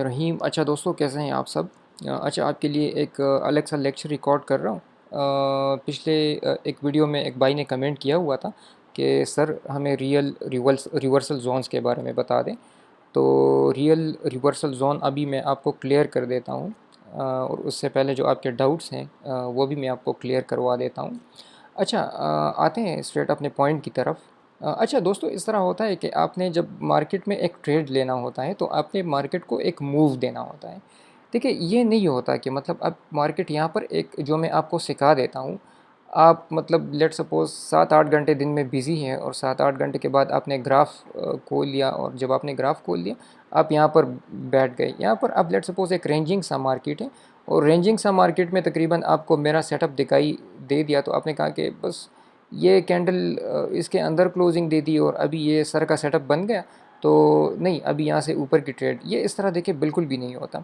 रहीम। अच्छा दोस्तों, कैसे हैं आप सब? अच्छा, आपके लिए एक अलग सा लेक्चर रिकॉर्ड कर रहा हूँ। पिछले एक वीडियो में एक भाई ने कमेंट किया हुआ था कि सर हमें रियल रिवर्सल जोन्स के बारे में बता दें। तो रियल रिवर्सल जोन अभी मैं आपको क्लियर कर देता हूँ, और उससे पहले जो आपके डाउट्स हैं वो भी मैं आपको क्लियर करवा देता हूँ। अच्छा, आते हैं स्ट्रेट अपने पॉइंट की तरफ। अच्छा दोस्तों, इस तरह होता है कि आपने जब मार्केट में एक ट्रेड लेना होता है तो आपने मार्केट को एक मूव देना होता है। देखिए, ये नहीं होता कि मतलब अब मार्केट यहाँ पर एक जो मैं आपको सिखा देता हूँ, आप मतलब लेट सपोज़ 7-8 घंटे दिन में बिज़ी हैं और 7-8 घंटे के बाद आपने ग्राफ खोल लिया, और जब आपने ग्राफ खोल लिया आप यहाँ पर बैठ गए। यहाँ पर अब लेट सपोज़ एक रेंजिंग सा मार्केट है, और रेंजिंग सा मार्केट में तकरीबन आपको मेरा सेटअप दिखाई दे दिया, तो आपने कहा कि बस ये कैंडल इसके अंदर क्लोजिंग दे दी और अभी ये सर का सेटअप बन गया, तो नहीं, अभी यहाँ से ऊपर की ट्रेड, ये इस तरह देखिए बिल्कुल भी नहीं होता।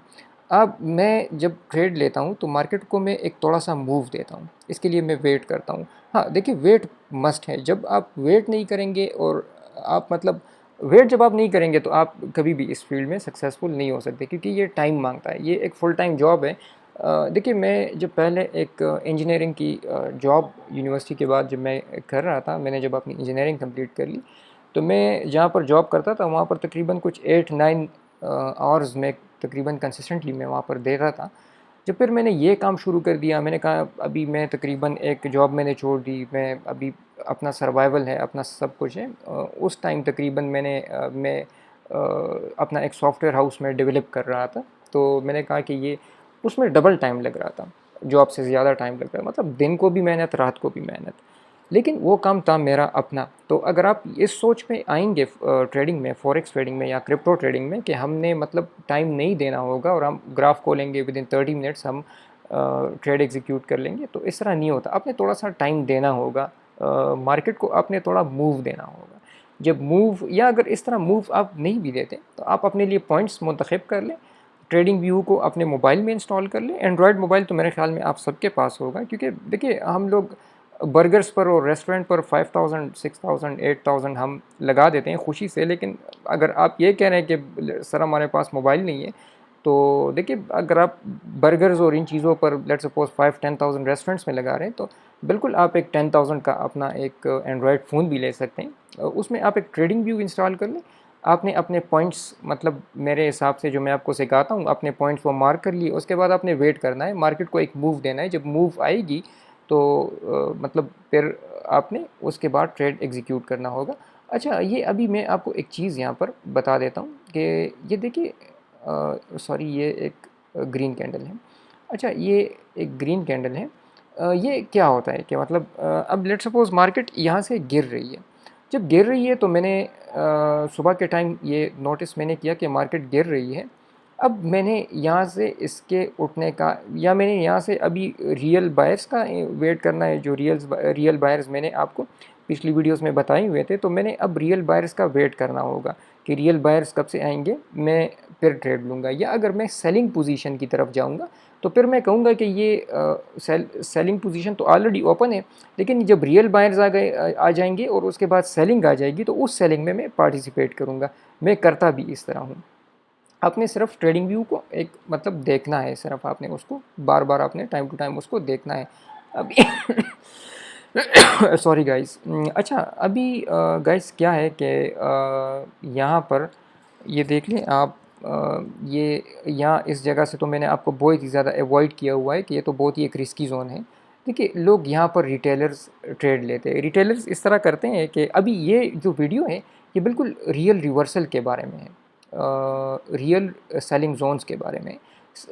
अब मैं जब ट्रेड लेता हूँ तो मार्केट को मैं एक थोड़ा सा मूव देता हूँ, इसके लिए मैं वेट करता हूँ। हाँ देखिए, वेट मस्ट है। जब आप वेट नहीं करेंगे और आप मतलब वेट जब आप नहीं करेंगे तो आप कभी भी इस फील्ड में सक्सेसफुल नहीं हो सकते, क्योंकि ये टाइम मांगता है, ये एक फुल टाइम जॉब है। देखिए, मैं जब पहले एक इंजीनियरिंग की जॉब यूनिवर्सिटी के बाद जब मैं कर रहा था, मैंने जब अपनी इंजीनियरिंग कंप्लीट कर ली, तो मैं जहाँ पर जॉब करता था वहाँ पर तकरीबन कुछ 8-9 आवर्स में तकरीबन कंसिस्टेंटली मैं वहाँ पर दे रहा था। जब फिर मैंने ये काम शुरू कर दिया, मैंने कहा अभी मैं तकरीबन एक जॉब मैंने छोड़ दी, मैं अभी अपना सर्वाइवल है, अपना सब कुछ है। उस टाइम तकरीबन मैं अपना एक सॉफ्टवेयर हाउस में डेवलप कर रहा था, तो मैंने कहा कि ये उसमें डबल टाइम लग रहा था, जॉब से ज़्यादा टाइम लग रहा है, मतलब दिन को भी मेहनत, रात को भी मेहनत, लेकिन वो काम था मेरा अपना। तो अगर आप इस सोच में आएंगे ट्रेडिंग में, फॉरेक्स ट्रेडिंग में या क्रिप्टो ट्रेडिंग में, कि हमने मतलब टाइम नहीं देना होगा और हम ग्राफ खोलेंगे विद इन 30 मिनट्स हम ट्रेड एग्जीक्यूट कर लेंगे, तो इस तरह नहीं होता। आपने थोड़ा सा टाइम देना होगा, मार्केट को आपने थोड़ा मूव देना होगा। जब मूव, या अगर इस तरह मूव आप नहीं भी देते तो आप अपने लिए पॉइंट्स मुंतखब कर लें, ट्रेडिंग व्यू को अपने मोबाइल में इंस्टॉल कर लें। एंड्रॉयड मोबाइल तो मेरे ख्याल में आप सबके पास होगा, क्योंकि देखिए हम लोग बर्गर्स पर और रेस्टोरेंट पर 5000 6000 8000 हम लगा देते हैं खुशी से, लेकिन अगर आप ये कह रहे हैं कि सर हमारे पास मोबाइल नहीं है, तो देखिए अगर आप बर्गर्स और इन चीज़ों पर लेट सपोज 5-10,000 रेस्टोरेंट्स में लगा रहे हैं, तो बिल्कुल आप एक 10,000 का अपना एक एंड्रॉयड फ़ोन भी ले सकते हैं। उसमें आप एक ट्रेडिंग व्यू इंस्टॉल कर लें। आपने अपने पॉइंट्स, मतलब मेरे हिसाब से जो मैं आपको सिखाता हूँ, अपने पॉइंट्स वो मार्क कर लिए, उसके बाद आपने वेट करना है, मार्केट को एक मूव देना है। जब मूव आएगी तो मतलब फिर आपने उसके बाद ट्रेड एग्जीक्यूट करना होगा। अच्छा, ये अभी मैं आपको एक चीज़ यहाँ पर बता देता हूँ कि ये देखिए, सॉरी, ये एक ग्रीन कैंडल है। अच्छा, ये एक ग्रीन कैंडल है। ये क्या होता है कि मतलब अब लेट सपोज मार्केट यहाँ से गिर रही है। जब गिर रही है तो मैंने सुबह के टाइम ये नोटिस मैंने किया कि मार्केट गिर रही है। अब मैंने यहाँ से इसके उठने का, या मैंने यहाँ से अभी रियल बायर्स का वेट करना है, जो रियल बायर्स मैंने आपको पिछली वीडियोस में बताए हुए थे, तो मैंने अब रियल बायर्स का वेट करना होगा कि रियल बायर्स कब से आएंगे, मैं फिर ट्रेड लूँगा। या अगर मैं सेलिंग पोजीशन की तरफ जाऊँगा तो फिर मैं कहूँगा कि ये सेलिंग पोजीशन तो ऑलरेडी ओपन है, लेकिन जब रियल बायर्स आ जाएंगे और उसके बाद सेलिंग आ जाएगी, तो उस सेलिंग में मैं पार्टिसिपेट करूँगा। मैं करता भी इस तरह हूँ। आपने सिर्फ ट्रेडिंग व्यू को एक मतलब देखना है, सिर्फ आपने उसको बार बार, आपने टाइम टू टाइम उसको देखना है। अभी सॉरी गाइस। अच्छा, अभी गाइस क्या है कि यहाँ पर ये देख लें आप, ये यहाँ इस जगह से तो मैंने आपको बहुत ही ज़्यादा अवॉइड किया हुआ है कि ये तो बहुत ही एक रिस्की जोन है। देखिए, लोग यहाँ पर रिटेलर्स ट्रेड लेते हैं। रिटेलर्स इस तरह करते हैं कि अभी ये जो वीडियो है ये बिल्कुल रियल रिवर्सल के बारे में है, रियल सेलिंग जोन्स के बारे में।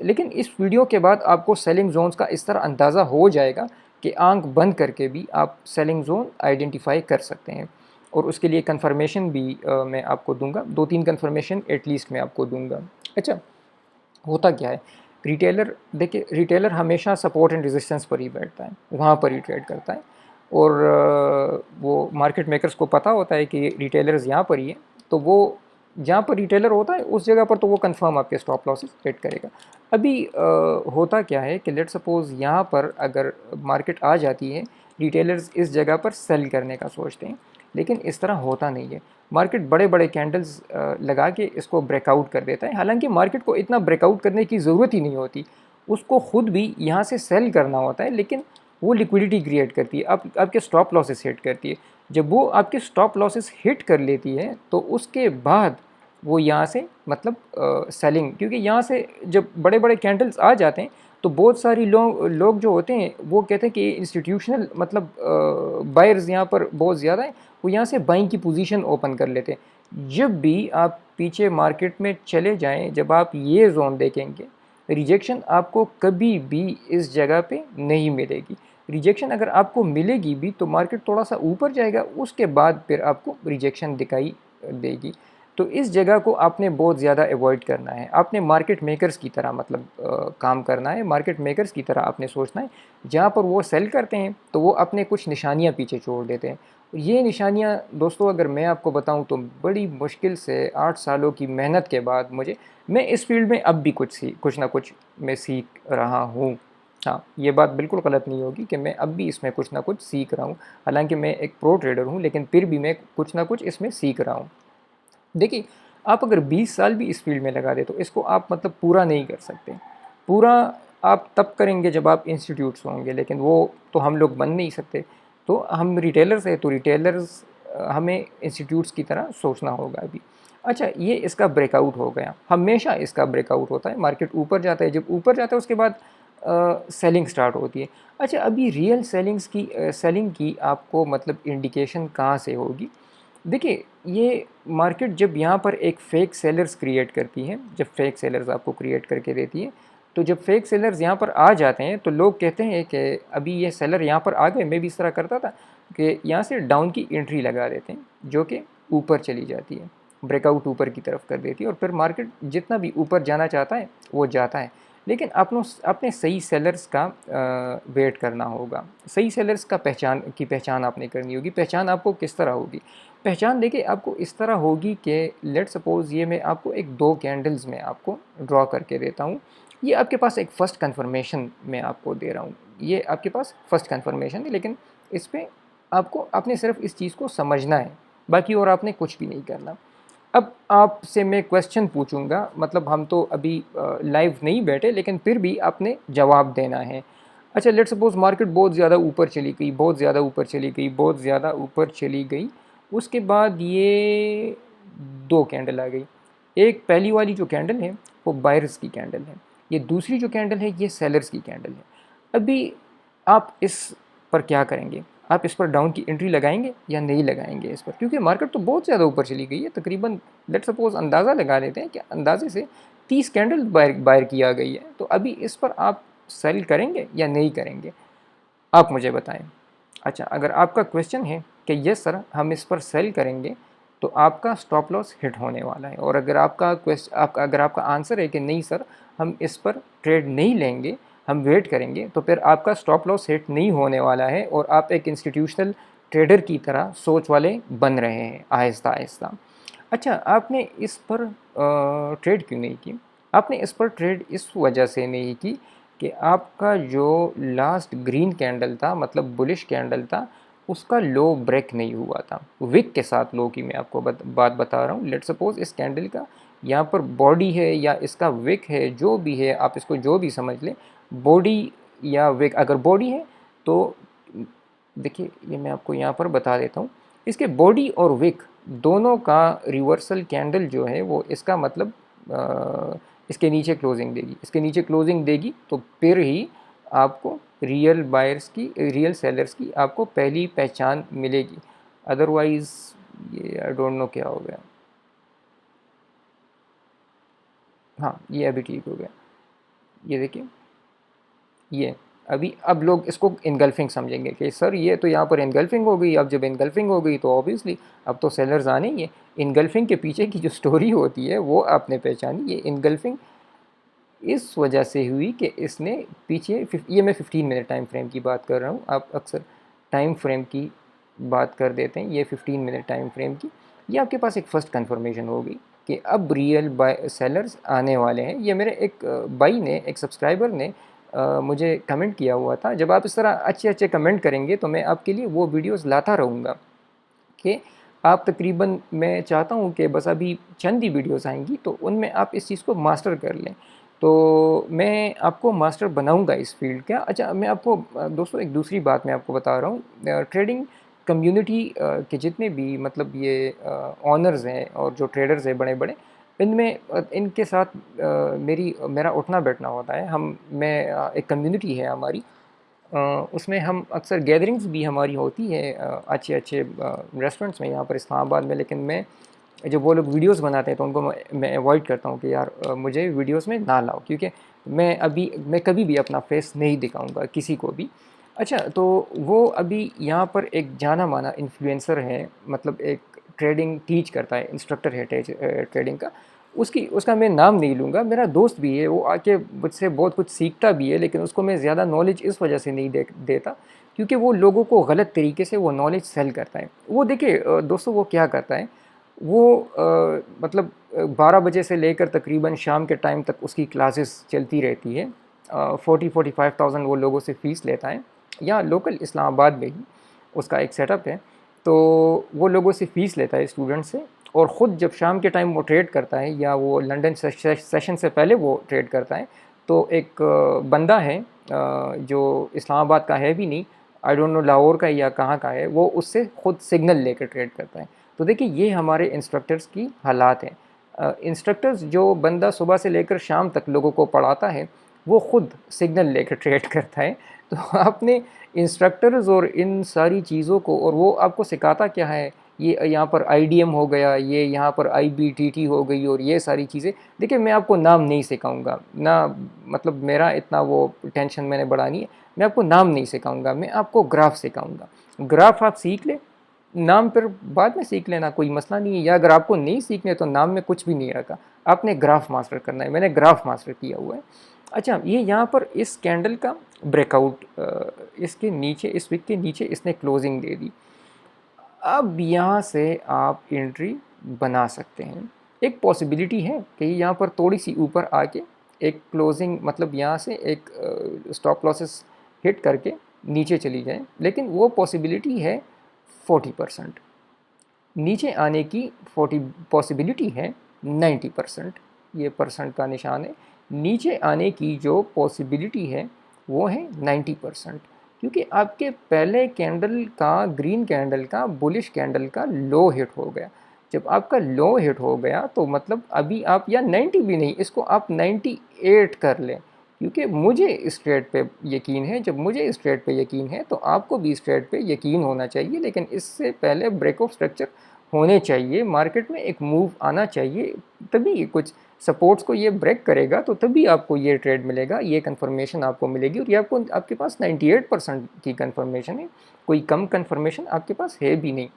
लेकिन इस वीडियो के बाद आपको सेलिंग जोन्स का इस तरह अंदाज़ा हो जाएगा कि आंख बंद करके भी आप सेलिंग जोन आइडेंटिफाई कर सकते हैं। और उसके लिए कंफर्मेशन भी मैं आपको दूंगा, 2-3 कंफर्मेशन एटलीस्ट मैं आपको दूंगा। अच्छा, होता क्या है, रिटेलर देखिए, रिटेलर हमेशा सपोर्ट एंड रेजिस्टेंस पर ही बैठता है, वहाँ पर ही ट्रेड करता है। और वो मार्केट मेकर्स को पता होता है कि रिटेलर्स यहाँ पर ही है, तो वो जहाँ पर रिटेलर होता है उस जगह पर तो वो कंफर्म आपके स्टॉप लॉसेस सेट करेगा। अभी होता क्या है कि लेट सपोज़ यहाँ पर अगर मार्केट आ जाती है, रिटेलर्स इस जगह पर सेल करने का सोचते हैं। लेकिन इस तरह होता नहीं है। मार्केट बड़े बड़े कैंडल्स लगा के इसको ब्रेकआउट कर देता है, हालांकि मार्केट को इतना ब्रेकआउट करने की ज़रूरत ही नहीं होती, उसको खुद भी यहाँ से सेल करना होता है, लेकिन वो लिक्विडिटी क्रिएट करती है, आपके स्टॉप लॉसेस हिट करती है। जब वो आपके स्टॉप लॉसेस हिट कर लेती है तो उसके बाद वो यहाँ से मतलब सेलिंग, क्योंकि यहाँ से जब बड़े बड़े कैंडल्स आ जाते हैं तो बहुत सारी लोग जो होते हैं वो कहते हैं कि इंस्टीट्यूशनल मतलब बायर्स यहाँ पर बहुत ज़्यादा है, वो यहाँ से बाइंग की पोजीशन ओपन कर लेते हैं। जब भी आप पीछे मार्केट में चले जाएं, जब आप ये जोन देखेंगे, रिजेक्शन आपको कभी भी इस जगह पे नहीं मिलेगी। रिजेक्शन अगर आपको मिलेगी भी तो मार्केट थोड़ा सा ऊपर जाएगा, उसके बाद फिर आपको रिजेक्शन दिखाई देगी। तो इस जगह को आपने बहुत ज़्यादा अवॉइड करना है, आपने मार्केट मेकर्स की तरह मतलब काम करना है, मार्केट मेकर्स की तरह आपने सोचना है। जहाँ पर वो सेल करते हैं तो वो अपने कुछ निशानियाँ पीछे छोड़ देते हैं। ये निशानियाँ दोस्तों अगर मैं आपको बताऊँ तो बड़ी मुश्किल से 8 सालों की मेहनत के बाद मैं इस फील्ड में अब भी कुछ ना कुछ मैं सीख रहा हूँ। हाँ, ये बात बिल्कुल गलत नहीं होगी कि मैं अब भी इसमें कुछ ना कुछ सीख रहा हूँ। हालांकि मैं एक प्रो ट्रेडर हूँ, लेकिन फिर भी मैं कुछ ना कुछ इसमें सीख रहा हूँ। देखिए, आप अगर 20 साल भी इस फील्ड में लगा दें तो इसको आप मतलब पूरा नहीं कर सकते। पूरा आप तब करेंगे जब आप इंस्टीट्यूट्स होंगे, लेकिन वो तो हम लोग बन नहीं सकते। तो हम रिटेलर्स हैं, तो रिटेलर्स हमें इंस्टीट्यूट्स की तरह सोचना होगा अभी। अच्छा, ये इसका ब्रेकआउट हो गया, हमेशा इसका ब्रेकआउट होता है, मार्केट ऊपर जाता है, जब ऊपर जाता है उसके बाद सेलिंग स्टार्ट होती है। अच्छा, अभी रियल सेलिंग की आपको मतलब इंडिकेशन कहाँ से होगी? देखिए, ये मार्केट जब यहाँ पर एक फ़ेक सेलर्स क्रिएट करती है, जब फ़ेक सेलर्स आपको क्रिएट करके देती है, तो जब फ़ेक सेलर्स यहाँ पर आ जाते हैं तो लोग कहते हैं कि अभी ये सेलर यहाँ पर आ गए। मैं भी इस तरह करता था कि यहाँ से डाउन की एंट्री लगा देते हैं, जो कि ऊपर चली जाती है, ब्रेकआउट ऊपर की तरफ कर देती है, और फिर मार्केट जितना भी ऊपर जाना चाहता है वो जाता है। लेकिन अपने सही सेलर्स का वेट करना होगा, सही सेलर्स का पहचान आपने करनी होगी। पहचान आपको किस तरह होगी? पहचान देखिए आपको इस तरह होगी कि लेट सपोज़ ये मैं आपको एक 2 कैंडल्स में आपको ड्रॉ करके देता हूँ। ये आपके पास एक फ़र्स्ट कन्फर्मेशन मैं आपको दे रहा हूँ। ये आपके पास फ़र्स्ट कन्फर्मेशन है, लेकिन इस पे आपने सिर्फ़ इस चीज़ को समझना है, बाकी और आपने कुछ भी नहीं करना। अब आपसे मैं क्वेश्चन पूछूंगा, मतलब हम तो अभी लाइव नहीं बैठे, लेकिन फिर भी आपने जवाब देना है। अच्छा, लेट्स सपोज मार्केट बहुत ज़्यादा ऊपर चली गई, बहुत ज़्यादा ऊपर चली गई, बहुत ज़्यादा ऊपर चली गई। उसके बाद ये 2 कैंडल आ गई। एक पहली वाली जो कैंडल है वो बायर्स की कैंडल है, ये दूसरी जो कैंडल है ये सेलर्स की कैंडल है। अभी आप इस पर क्या करेंगे? आप इस पर डाउन की एंट्री लगाएंगे या नहीं लगाएंगे इस पर? क्योंकि मार्केट तो बहुत ज़्यादा ऊपर चली गई है, तकरीबन लेट्स सपोज अंदाज़ा लगा लेते हैं कि अंदाजे से 30 कैंडल बायर की आ गई है। तो अभी इस पर आप सेल करेंगे या नहीं करेंगे? आप मुझे बताएं। अच्छा, अगर आपका क्वेश्चन है कि यस सर हम इस पर सेल करेंगे, तो आपका स्टॉप लॉस हिट होने वाला है। और अगर आपका आंसर है कि नहीं सर हम इस पर ट्रेड नहीं लेंगे, हम वेट करेंगे, तो फिर आपका स्टॉप लॉस हिट नहीं होने वाला है और आप एक इंस्टीट्यूशनल ट्रेडर की तरह सोच वाले बन रहे हैं आहिस्ता आहिस्ता। अच्छा, आपने इस पर ट्रेड क्यों नहीं की? आपने इस पर ट्रेड इस वजह से नहीं की कि आपका जो लास्ट ग्रीन कैंडल था, मतलब बुलिश कैंडल था, उसका लो ब्रेक नहीं हुआ था। विक के साथ लो की मैं आपको बात बता रहा हूँ। लेट्स सपोज इस कैंडल का यहाँ पर बॉडी है या इसका विक है, जो भी है आप इसको जो भी समझ लें, बॉडी या विक। अगर बॉडी है तो देखिए, ये मैं आपको यहाँ पर बता देता हूँ, इसके बॉडी और विक दोनों का रिवर्सल कैंडल जो है वो इसका मतलब इसके नीचे क्लोजिंग देगी, इसके नीचे क्लोजिंग देगी, तो फिर ही आपको रियल सेलर्स की आपको पहली पहचान मिलेगी। अदरवाइज़ ये आई डोंट नो क्या हो गया। हाँ, ये अभी ठीक हो गया। ये देखिए, ये अब लोग इसको इनगल्फिंग समझेंगे कि सर ये तो यहाँ पर इनगल्फिंग हो गई। अब जब इनगल्फिंग हो गई तो ऑब्वियसली अब तो सेलर्स आने ही है। इनगल्फिंग के पीछे की जो स्टोरी होती है वो आपने पहचानी। ये इनगल्फिंग इस वजह से हुई कि इसने पीछे ये मैं 15 मिनट टाइम फ्रेम की बात कर रहा हूँ, आप अक्सर टाइम फ्रेम की बात कर देते हैं। ये 15 मिनट टाइम फ्रेम की, ये आपके पास एक फ़र्स्ट कन्फर्मेशन होगी कि अब रियल बाय सेलर्स आने वाले हैं। ये मेरे एक भाई ने, एक सब्सक्राइबर ने मुझे कमेंट किया हुआ था। जब आप इस तरह अच्छे अच्छे कमेंट करेंगे तो मैं आपके लिए वो वीडियोस लाता रहूँगा कि आप तकरीबन, मैं चाहता हूँ कि बस अभी चंद ही वीडियोस आएंगी तो उनमें आप इस चीज़ को मास्टर कर लें। तो मैं आपको मास्टर बनाऊंगा इस फील्ड का। अच्छा, मैं आपको दोस्तों एक दूसरी बात मैं आपको बता रहा हूँ। ट्रेडिंग कम्युनिटी के जितने भी मतलब ये ऑनर्स हैं और जो ट्रेडर्स हैं बड़े बड़े, इनमें इनके साथ मेरा उठना बैठना होता है। एक कम्युनिटी है हमारी, अ, उसमें हम अक्सर गैदरिंग्स भी हमारी होती है अच्छे अच्छे रेस्टोरेंट्स में यहाँ पर इस्लामाबाद में। लेकिन मैं, जब वो लोग वीडियोस बनाते हैं तो उनको मैं अवॉइड करता हूँ कि यार मुझे वीडियोस में ना लाओ, क्योंकि मैं कभी भी अपना फेस नहीं दिखाऊंगा किसी को भी। अच्छा, तो वो अभी यहाँ पर एक जाना माना इन्फ्लुएंसर है, मतलब एक ट्रेडिंग टीच करता है, इंस्ट्रक्टर है ट्रेडिंग का। उसकी उसका मैं नाम नहीं लूँगा, मेरा दोस्त भी है, वो आके मुझसे बहुत कुछ सीखता भी है, लेकिन उसको मैं ज़्यादा नॉलेज इस वजह से नहीं देता क्योंकि वो लोगों को गलत तरीके से वो नॉलेज सेल करता है। वो देखिए दोस्तों, वो क्या करता है, वो मतलब 12 बजे से लेकर तकरीबन शाम के टाइम तक उसकी क्लासेस चलती रहती है। 40-45,000 वो लोगों से फ़ीस लेता है, यहाँ लोकल इस्लामाबाद में ही उसका एक सेटअप है। तो वो लोगों से फ़ीस लेता है स्टूडेंट से, और ख़ुद जब शाम के टाइम वो ट्रेड करता है या वो लंदन सेशन से पहले वो ट्रेड करता है, तो एक बंदा है जो इस्लामाबाद का है भी नहीं, आई डोंट नो लाहौर का या कहाँ का है, वो उससे ख़ुद सिग्नल लेकर ट्रेड करता है। तो देखिए ये हमारे इंस्ट्रक्टर्स की हालात हैं। इंस्ट्रक्टर्स, जो बंदा सुबह से लेकर शाम तक लोगों को पढ़ाता है, वो ख़ुद सिग्नल लेकर ट्रेड करता है। तो आपने इंस्ट्रक्टर्स और इन सारी चीज़ों को, और वो आपको सिखाता क्या है, ये यहाँ पर आईडीएम हो गया, ये यहाँ पर आईबीटीटी हो गई, और ये सारी चीज़ें। देखिए मैं आपको नाम नहीं सिखाऊंगा ना, मतलब मेरा इतना वो टेंशन मैंने बढ़ानी है। मैं आपको नाम नहीं सिखाऊंगा, मैं आपको ग्राफ सिखाऊंगा। ग्राफ आप सीख ले, नाम फिर बाद में सीख लेना, कोई मसला नहीं है। या अगर आपको नहीं सीखने तो नाम में कुछ भी नहीं रखा, आपने ग्राफ मास्टर करना है। मैंने ग्राफ मास्टर किया हुआ है। अच्छा, ये यहाँ पर इस कैंडल का ब्रेकआउट, इसके नीचे, इस विक के नीचे इसने क्लोजिंग दे दी। अब यहाँ से आप एंट्री बना सकते हैं। एक पॉसिबिलिटी है कि यहाँ पर थोड़ी सी ऊपर आके एक क्लोजिंग, मतलब यहाँ से एक स्टॉप लॉसेस हिट करके नीचे चली जाए, लेकिन वो पॉसिबिलिटी है 40%। नीचे आने की 40 पॉसिबिलिटी है 90%। ये परसेंट का निशान है। नीचे आने की जो पॉसिबिलिटी है वो है 90%, क्योंकि आपके पहले कैंडल का, ग्रीन कैंडल का, बुलिश कैंडल का लो हिट हो गया। जब आपका लो हिट हो गया तो मतलब अभी आप, या 90 भी नहीं, इसको आप 98 कर लें, क्योंकि मुझे इस ट्रेड पे यकीन है। जब मुझे इस ट्रेड पे यकीन है तो आपको भी इस ट्रेड पे यकीन होना चाहिए, लेकिन इससे पहले ब्रेक ऑफ स्ट्रक्चर होने चाहिए, मार्केट में एक मूव आना चाहिए, तभी कुछ सपोर्ट्स को ये ब्रेक करेगा, तो तभी आपको ये ट्रेड मिलेगा, ये कंफर्मेशन आपको मिलेगी। और ये आपको, आपके पास 98% की कंफर्मेशन है, कोई कम कंफर्मेशन आपके पास है भी नहीं।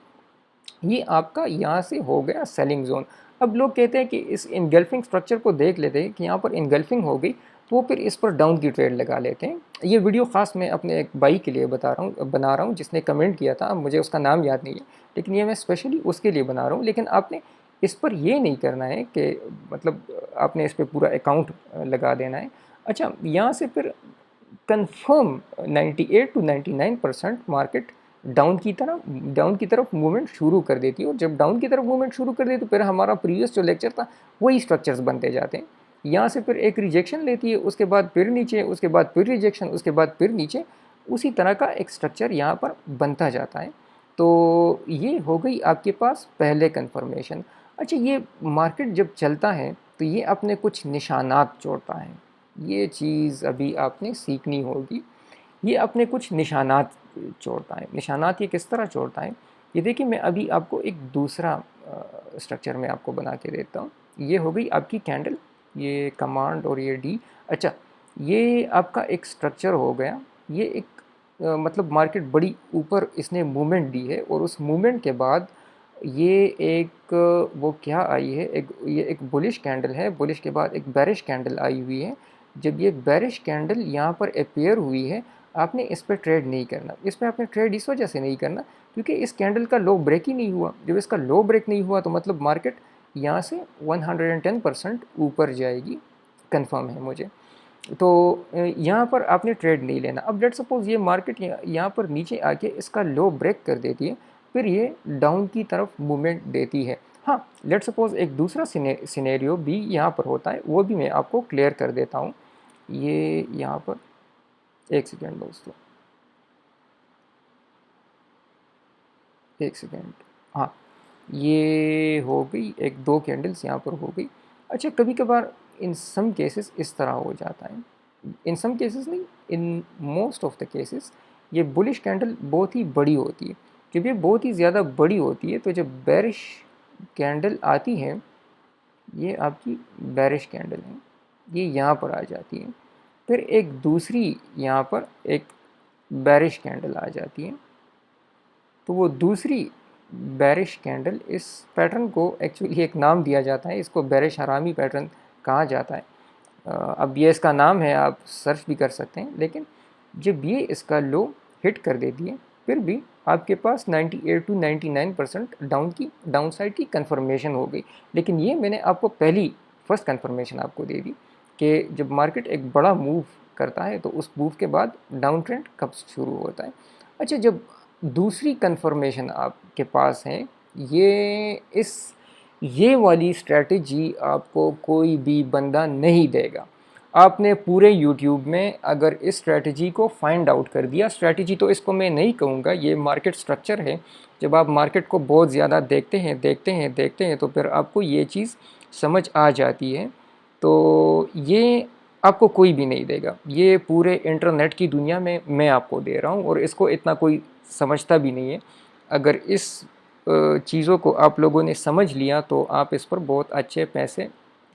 ये आपका यहाँ से हो गया सेलिंग जोन। अब लोग कहते हैं कि इस इनगल्फिंग स्ट्रक्चर को देख लेते हैं कि यहाँ पर इनगल्फिंग हो गई, तो फिर इस पर डाउन की ट्रेड लगा लेते हैं। ये वीडियो ख़ास मैं अपने एक भाई के लिए बना रहा हूँ जिसने कमेंट किया था, मुझे उसका नाम याद नहीं है, लेकिन ये मैं स्पेशली उसके लिए बना रहा हूँ। लेकिन आपने इस पर ये नहीं करना है कि मतलब आपने इस पर पूरा अकाउंट लगा देना है। अच्छा, यहाँ से फिर कंफर्म 98 to 99% मार्केट डाउन की तरफ मूवमेंट शुरू कर देती है। और जब डाउन की तरफ मूवमेंट शुरू कर देती है तो फिर हमारा प्रीवियस जो लेक्चर था वही स्ट्रक्चर्स बनते जाते हैं। यहाँ से फिर एक रिजेक्शन लेती है, उसके बाद फिर नीचे, उसके बाद फिर रिजेक्शन, उसके बाद फिर नीचे, उसी तरह का एक स्ट्रक्चर यहाँ पर बनता जाता है। तो ये हो गई आपके पास पहले कन्फर्मेशन। अच्छा, ये मार्केट जब चलता है तो ये अपने कुछ निशानात जोड़ता है। ये चीज़ अभी आपने सीखनी होगी। ये अपने कुछ निशानात जोड़ता है। निशानात ये किस तरह जोड़ता है, ये देखिए मैं अभी आपको एक दूसरा स्ट्रक्चर में आपको बना के देता हूँ। ये हो गई आपकी कैंडल, ये कमांड और ये डी। अच्छा, ये आपका एक स्ट्रक्चर हो गया। ये एक मतलब मार्केट बड़ी ऊपर इसने मूवमेंट दी है, और उस मूवमेंट के बाद ये एक वो क्या आई है, ये एक बुलिश कैंडल है। बुलिश के बाद एक बेरिश कैंडल आई हुई है। जब ये बेरिश कैंडल यहाँ पर अपेयर हुई है, आपने इस पर ट्रेड नहीं करना। इस पर आपने ट्रेड इस वजह से नहीं करना क्योंकि इस कैंडल का लो ब्रेक ही नहीं हुआ। जब इसका लो ब्रेक नहीं हुआ तो मतलब मार्केट यहाँ से 110% ऊपर जाएगी, कंफर्म है मुझे। तो यहाँ पर आपने ट्रेड नहीं लेना। अब लेट सपोज ये मार्केट यहाँ पर नीचे आके इसका लो ब्रेक कर देती है, फिर ये डाउन की तरफ मूवमेंट देती है। हाँ, लेट सपोज एक दूसरा सिनेरियो भी यहाँ पर होता है, वो भी मैं आपको क्लियर कर देता हूँ। ये यहाँ पर एक सेकेंड दोस्तों, एक सेकेंड। हाँ, ये हो गई, एक दो कैंडल्स यहाँ पर हो गई। अच्छा, कभी कभार इन सम केसेस इस तरह हो जाता है, इन सम केसेस नहीं, in most of the cases ये बुलिश कैंडल बहुत ही बड़ी होती है। जब ये बहुत ही ज़्यादा बड़ी होती है तो जब बेरिश कैंडल आती है, ये आपकी बेरिश कैंडल है, ये यहाँ पर आ जाती है। फिर एक दूसरी यहाँ पर एक बेरिश कैंडल आ जाती है, तो वो दूसरी बेरिश कैंडल, इस पैटर्न को एक्चुअली एक नाम दिया जाता है, इसको बेरिश हरामी पैटर्न कहा जाता है। अब ये इसका नाम है, आप सर्च भी कर सकते हैं। लेकिन जब ये इसका लो हिट कर देती है, फिर भी आपके पास 98 to 99% डाउन साइड की कंफर्मेशन हो गई। लेकिन ये मैंने आपको पहली फर्स्ट कंफर्मेशन आपको दे दी कि जब मार्केट एक बड़ा मूव करता है तो उस मूव के बाद डाउन ट्रेंड कब शुरू होता है। अच्छा, जब दूसरी कंफर्मेशन आपके पास है, ये वाली स्ट्रेटजी आपको कोई भी बंदा नहीं देगा। आपने पूरे यूट्यूब में अगर इस स्ट्रेटजी को फाइंड आउट कर दिया, स्ट्रेटजी तो इसको मैं नहीं कहूँगा, ये मार्केट स्ट्रक्चर है। जब आप मार्केट को बहुत ज़्यादा देखते हैं तो फिर आपको ये चीज़ समझ आ जाती है। तो ये आपको कोई भी नहीं देगा, ये पूरे इंटरनेट की दुनिया में मैं आपको दे रहा हूँ और इसको इतना कोई समझता भी नहीं है। अगर इस चीज़ों को आप लोगों ने समझ लिया तो आप इस पर बहुत अच्छे पैसे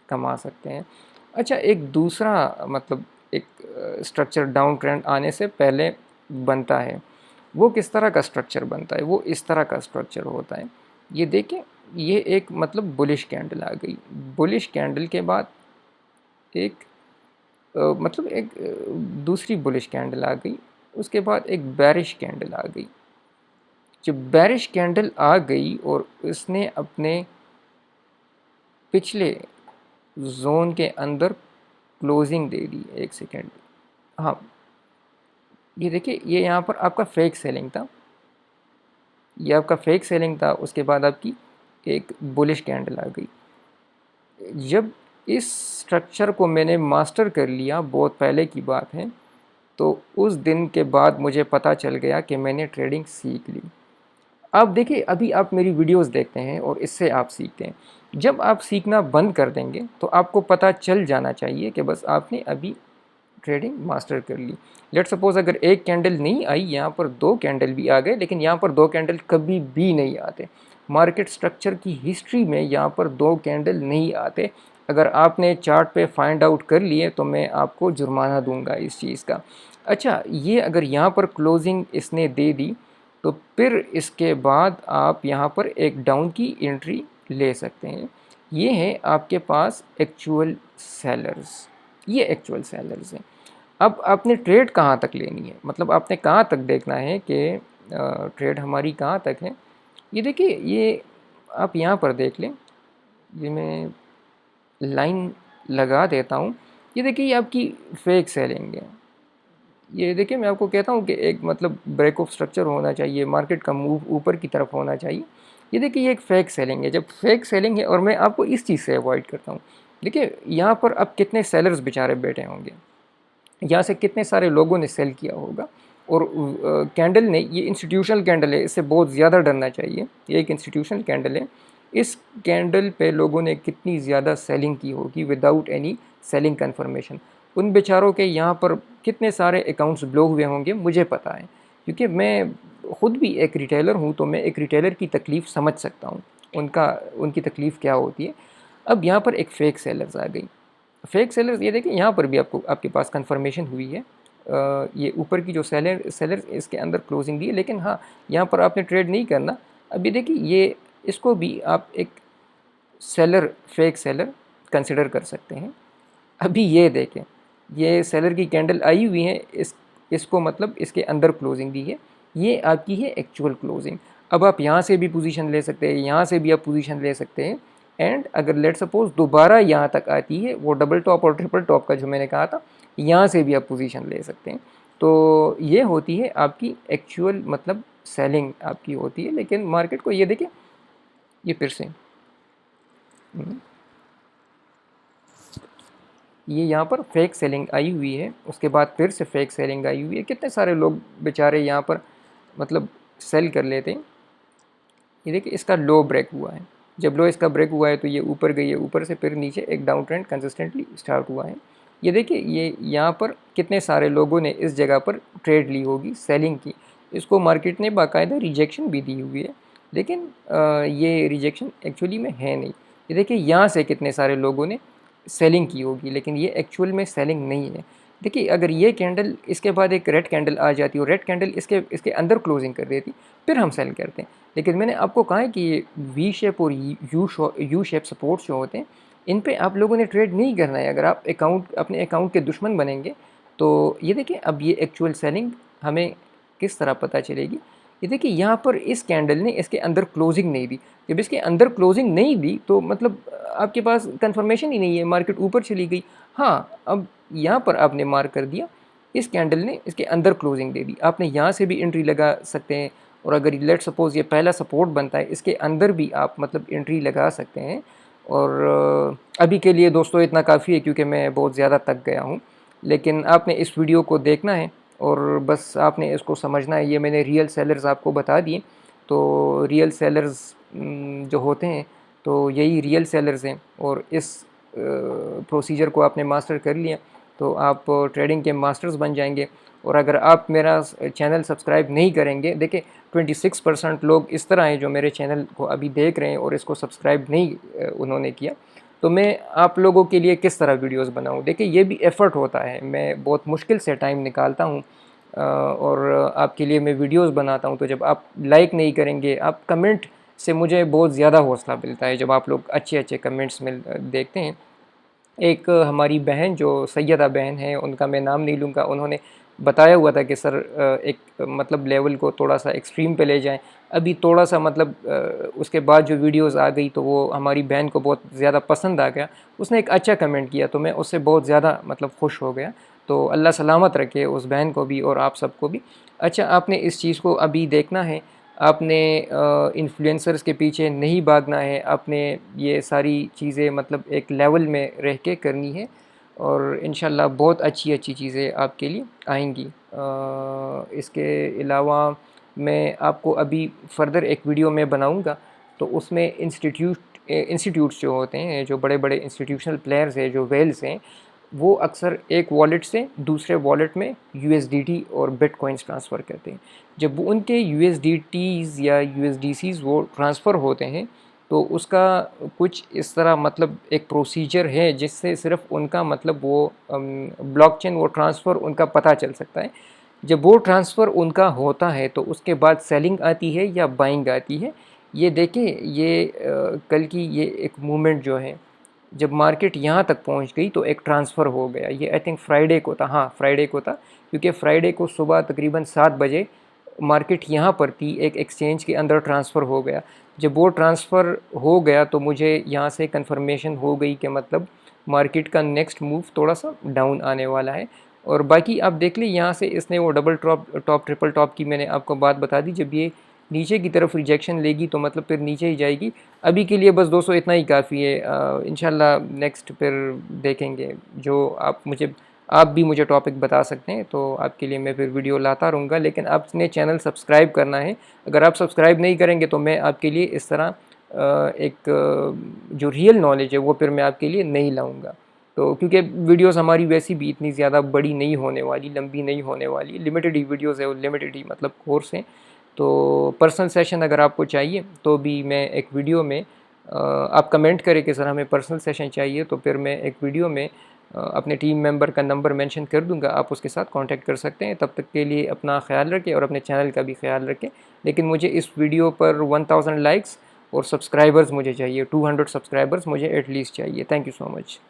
कमा सकते हैं। अच्छा, एक दूसरा मतलब एक स्ट्रक्चर डाउन ट्रेंड आने से पहले बनता है, वो किस तरह का स्ट्रक्चर बनता है? वो इस तरह का स्ट्रक्चर होता है। ये देखें, ये एक मतलब बुलिश कैंडल आ गई, बुलिश कैंडल के बाद एक मतलब एक दूसरी बुलिश कैंडल आ गई, उसके बाद एक बेरिश कैंडल आ गई। जब बेरिश कैंडल आ गई और उसने अपने पिछले जोन के अंदर क्लोजिंग दे दी, एक सेकेंड, हाँ, ये देखिए, ये यहाँ पर आपका फेक सेलिंग था, ये आपका फेक सेलिंग था। उसके बाद आपकी एक बुलिश कैंडल आ गई। जब इस स्ट्रक्चर को मैंने मास्टर कर लिया, बहुत पहले की बात है, तो उस दिन के बाद मुझे पता चल गया कि मैंने ट्रेडिंग सीख ली। आप देखिए, अभी आप मेरी वीडियोस देखते हैं और इससे आप सीखते हैं। जब आप सीखना बंद कर देंगे तो आपको पता चल जाना चाहिए कि बस आपने अभी ट्रेडिंग मास्टर कर ली। लेट सपोज अगर एक कैंडल नहीं आई, यहाँ पर दो कैंडल भी आ गए, लेकिन यहाँ पर दो कैंडल कभी भी नहीं आते। मार्केट स्ट्रक्चर की हिस्ट्री में यहाँ पर दो कैंडल नहीं आते। अगर आपने चार्ट पे फाइंड आउट कर लिए तो मैं आपको जुर्माना दूंगा इस चीज़ का। अच्छा, ये अगर यहाँ पर क्लोजिंग इसने दे दी तो फिर इसके बाद आप यहाँ पर एक डाउन की एंट्री ले सकते हैं। ये है आपके पास एक्चुअल सेलर्स, ये एक्चुअल सेलर्स हैं। अब आपने ट्रेड कहाँ तक लेनी है, मतलब आपने कहाँ तक देखना है कि ट्रेड हमारी कहाँ तक है। ये देखिए, ये आप यहाँ पर देख लें, ये मैं लाइन लगा देता हूँ। ये देखिए, ये आपकी फेक सेलिंग है। ये देखिए, मैं आपको कहता हूँ कि एक मतलब ब्रेक ऑफ स्ट्रक्चर होना चाहिए, मार्केट का मूव ऊपर की तरफ होना चाहिए। ये देखिए, ये एक फेक सेलिंग है। जब फेक सेलिंग है, और मैं आपको इस चीज़ से अवॉइड करता हूँ। देखिए, यहाँ पर अब कितने सेलर्स बेचारे बैठे होंगे, यहाँ से कितने सारे लोगों ने सेल किया होगा। और कैंडल ने, ये इंस्टीट्यूशनल कैंडल है, इससे बहुत ज़्यादा डरना चाहिए। ये एक इंस्टीट्यूशनल कैंडल है, इस कैंडल पे लोगों ने कितनी ज़्यादा सेलिंग की होगी विदाउट एनी सेलिंग कन्फर्मेशन। उन बेचारों के यहाँ पर कितने सारे अकाउंट्स ब्लॉक हुए होंगे मुझे पता है, क्योंकि मैं ख़ुद भी एक रिटेलर हूँ, तो मैं एक रिटेलर की तकलीफ़ समझ सकता हूँ, उनकी तकलीफ़ क्या होती है। अब यहाँ पर एक फ़ेक सेलर्स आ गई। फेक सेलर्स, ये देखिए, यहाँ पर भी आपके पास कंफर्मेशन हुई है। ये ऊपर की जो सेलर इसके अंदर क्लोजिंग दी है, लेकिन हाँ, यहाँ पर आपने ट्रेड नहीं करना। अभी देखिए, ये इसको भी आप एक सेलर, फेक सेलर कंसिडर कर सकते हैं। अभी ये देखें, ये सेलर की कैंडल आई हुई है, इसको मतलब इसके अंदर क्लोजिंग दी है, ये आपकी है एक्चुअल क्लोजिंग। अब आप यहाँ से भी पोजीशन ले सकते हैं, यहाँ से भी आप पोजीशन ले सकते हैं। एंड अगर लेट सपोज दोबारा यहाँ तक आती है, वो डबल टॉप और ट्रिपल टॉप का जो मैंने कहा था, यहाँ से भी आप पोजीशन ले सकते हैं। तो ये होती है आपकी एक्चुअल मतलब सेलिंग आपकी होती है। लेकिन मार्केट को ये देखिए, ये फिर से ये यहाँ पर फेक सेलिंग आई हुई है, उसके बाद फिर से फेक सेलिंग आई हुई है। कितने सारे लोग बेचारे यहाँ पर मतलब सेल कर लेते हैं। ये देखिए इसका लो ब्रेक हुआ है, जब लो इसका ब्रेक हुआ है तो ये ऊपर गई है, ऊपर से फिर नीचे एक डाउन ट्रेंड कंसिस्टेंटली स्टार्ट हुआ है। ये देखिए ये यहाँ पर कितने सारे लोगों ने इस जगह पर ट्रेड ली होगी, सेलिंग की। इसको मार्केट ने बाकायदा रिजेक्शन भी दी हुई है, लेकिन ये रिजेक्शन एक्चुअली में है नहीं। ये देखिए यहाँ से कितने सारे लोगों ने सेलिंग की होगी, लेकिन ये एक्चुअल में सेलिंग नहीं है। देखिए अगर ये कैंडल इसके बाद एक रेड कैंडल आ जाती और रेड कैंडल इसके इसके अंदर क्लोजिंग कर देती, फिर हम सेल करते हैं। लेकिन मैंने आपको कहा है कि ये वी शेप और यू शेप सपोर्ट्स जो होते हैं, इन पे आप लोगों ने ट्रेड नहीं करना है। अगर आप अपने अकाउंट के दुश्मन बनेंगे तो ये देखिए अब ये एक्चुअल सेलिंग हमें किस तरह पता चलेगी। ये देखिए यहाँ पर इस कैंडल ने इसके अंदर क्लोजिंग नहीं दी। जब इसके अंदर क्लोजिंग नहीं दी तो मतलब आपके पास कंफर्मेशन ही नहीं है, मार्केट ऊपर चली गई। हाँ, अब यहाँ पर आपने मार्क कर दिया, इस कैंडल ने इसके अंदर क्लोजिंग दे दी, आपने यहाँ से भी एंट्री लगा सकते हैं। और अगर लेट सपोज़ ये पहला सपोर्ट बनता है, इसके अंदर भी आप मतलब एंट्री लगा सकते हैं। और अभी के लिए दोस्तों इतना काफ़ी है, क्योंकि मैं बहुत ज़्यादा थक गया हूँ। लेकिन आपने इस वीडियो को देखना है और बस आपने इसको समझना है। ये मैंने रियल सेलर्स आपको बता दिए। तो रियल सेलर्स जो होते हैं तो यही रियल सेलर्स हैं, और इस प्रोसीजर को आपने मास्टर कर लिया तो आप ट्रेडिंग के मास्टर्स बन जाएंगे। और अगर आप मेरा चैनल सब्सक्राइब नहीं करेंगे, देखिए 26% लोग इस तरह हैं जो मेरे चैनल को अभी देख रहे हैं और इसको सब्सक्राइब नहीं उन्होंने किया, तो मैं आप लोगों के लिए किस तरह वीडियोस बनाऊं। देखिए ये भी एफ़र्ट होता है, मैं बहुत मुश्किल से टाइम निकालता हूं और आपके लिए मैं वीडियोस बनाता हूं। तो जब आप लाइक नहीं करेंगे, आप कमेंट से मुझे बहुत ज़्यादा हौसला मिलता है, जब आप लोग अच्छे अच्छे कमेंट्स में देखते हैं। एक हमारी बहन जो सैयदा बहन है, उनका मैं नाम नहीं लूँगा, उन्होंने बताया हुआ था कि सर एक मतलब लेवल को थोड़ा सा एक्सट्रीम पे ले जाएं। अभी थोड़ा सा मतलब उसके बाद जो वीडियोस आ गई तो वो हमारी बहन को बहुत ज़्यादा पसंद आ गया। उसने एक अच्छा कमेंट किया तो मैं उससे बहुत ज़्यादा मतलब खुश हो गया। तो अल्लाह सलामत रखे उस बहन को भी और आप सबको भी। अच्छा, आपने इस चीज़ को अभी देखना है, आपने इन्फ्लुएंसर्स के पीछे नहीं भागना है, आपने ये सारी चीज़ें मतलब एक लेवल में रह के करनी है और इंशाल्लाह बहुत अच्छी अच्छी चीज़ें आपके लिए आएंगी। इसके अलावा मैं आपको अभी फ़र्दर एक वीडियो में बनाऊंगा, तो उसमें इंस्टीट्यूट्स जो होते हैं, जो बड़े बड़े इंस्टीट्यूशनल प्लेयर्स हैं, जो वेल्स हैं, वो अक्सर एक वॉलेट से दूसरे वॉलेट में यूएसडीटी और बिटकॉइंस ट्रांसफ़र करते हैं। जब उनके यूएसडीटीज़ या यूएसडीसीज़ वो ट्रांसफ़र होते हैं तो उसका कुछ इस तरह मतलब एक प्रोसीजर है जिससे सिर्फ उनका मतलब वो ब्लॉकचेन वो ट्रांसफ़र उनका पता चल सकता है। जब वो ट्रांसफ़र उनका होता है तो उसके बाद सेलिंग आती है या बाइंग आती है। ये देखें, ये कल की ये एक मूवमेंट जो है, जब मार्केट यहाँ तक पहुँच गई तो एक ट्रांसफ़र हो गया। ये आई थिंक फ्राइडे को था, हाँ फ्राइडे को था, क्योंकि फ्राइडे को सुबह तकरीबन 7 बजे मार्केट यहाँ पर थी, एक एक्सचेंज के अंदर ट्रांसफ़र हो गया। जब वो ट्रांसफ़र हो गया तो मुझे यहाँ से कंफर्मेशन हो गई कि मतलब मार्केट का नेक्स्ट मूव थोड़ा सा डाउन आने वाला है। और बाकी आप देख लें, यहाँ से इसने वो डबल टॉप ट्रिपल टॉप की मैंने आपको बात बता दी। जब ये नीचे की तरफ रिजेक्शन लेगी तो मतलब फिर नीचे ही जाएगी। अभी के लिए बस दोस्तों इतना ही काफ़ी है। इंशाल्लाह नेक्स्ट फिर देखेंगे, जो आप भी मुझे टॉपिक बता सकते हैं तो आपके लिए मैं फिर वीडियो लाता रहूँगा। लेकिन आपने चैनल सब्सक्राइब करना है, अगर आप सब्सक्राइब नहीं करेंगे तो मैं आपके लिए इस तरह जो रियल नॉलेज है वो फिर मैं आपके लिए नहीं लाऊँगा। तो क्योंकि वीडियोस हमारी वैसी भी इतनी ज़्यादा बड़ी नहीं होने वाली, लंबी नहीं होने वाली, लिमिटेड ही वीडियोस है और लिमिटेड ही मतलब कोर्स हैं। तो पर्सनल सेशन अगर आपको चाहिए तो भी मैं एक वीडियो में आप कमेंट करें कि सर हमें पर्सनल सेशन चाहिए, तो फिर मैं एक वीडियो में अपने टीम मेंबर का नंबर मेंशन कर दूंगा, आप उसके साथ कांटेक्ट कर सकते हैं। तब तक के लिए अपना ख्याल रखें और अपने चैनल का भी ख्याल रखें। लेकिन मुझे इस वीडियो पर 1000 लाइक्स और सब्सक्राइबर्स मुझे चाहिए, 200 सब्सक्राइबर्स मुझे एटलीस्ट चाहिए। Thank you so much.